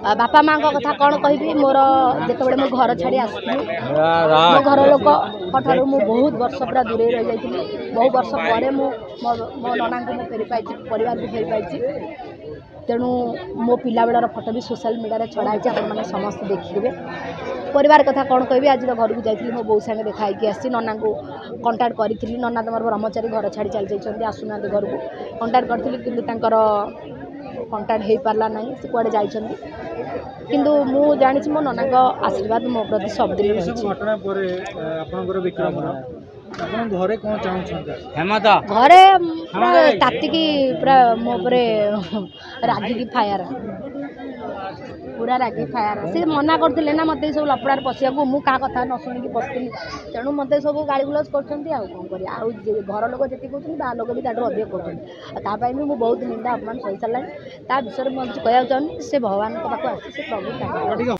बापा माँ कथा कौन कहि मोर जिते मो घर छाड़ी आसती मो घर लोक मु बहुत वर्ष पूरा दूरे रही जाइए बहुत वर्ष पर मो नना को फेरी पाई परिवार को फेरी पाई तेणु मो पिला बेलार फोटो भी सोशल मीडिया छड़ाई मैंने समस्त देखिए परिवार कथा कौन कहि आज घर को जाइए मो बो सागे देखाई आसी नना को कंटाक्ट करी नना तुम ब्रह्मचारी घर छाड़ी चली जाइए आसुना घर को कंटाक्ट करी कि कंटाक्ट हो पारा ना से कड़े जाइए किंतु मु जानी मो नना आशीर्वाद मो प्रति सबदिन घरे कौन चाहते घरे पूरा तातिकी पूरा मो रागिकी फायर पूरा रागी फायर से मना करते ना मत सब लपड़ार पशिया मु क्या कथा न शुणिकी बसती तेणु मत सब गाड़ी गुलज कर घर लोक जी कहते बाहर लोक भी ताठू अधिक करते भी मुझे बहुत निंदा अपमान सही सारा ता विषय मुझे कहना चाहूँगी से भगवान पाक आसी से प्रभु